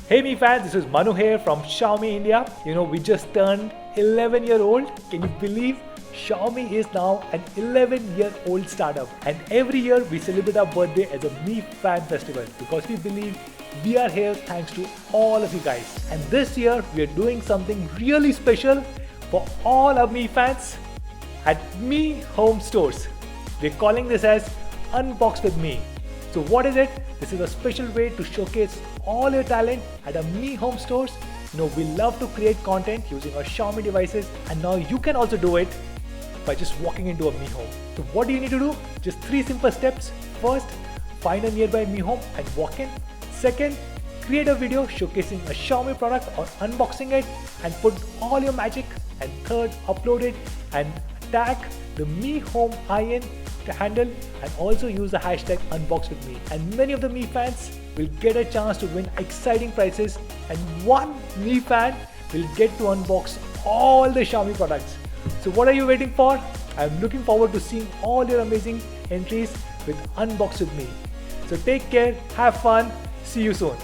Hey Mi fans, this is Manu here from Xiaomi India. We just turned 11-year-old. Can you believe? Xiaomi is now an 11-year-old startup, and every year we celebrate our birthday as a Mi Fan Festival because we believe we are here thanks to all of you guys. And this year we are doing something really special for all our Mi fans at Mi Home stores. We're calling this as Unbox with Me. So what is it? This is a special way to showcase all your talent at our Mi Home stores. We love to create content using our Xiaomi devices, and now you can also do it by just walking into a Mi Home. So what do you need to do? Just 3 simple steps. First, find a nearby Mi Home and walk in. Second, create a video showcasing a Xiaomi product or unboxing it and put all your magic. And third, upload it and tag the Mi Home IN handle and also use the hashtag #UnboxWithMe. And many of the Mi fans will get a chance to win exciting prizes, and one Mi fan will get to unbox all the Xiaomi products. So what are you waiting for? I'm looking forward to seeing all your amazing entries with Unbox with Me. So take care, have fun, see you soon.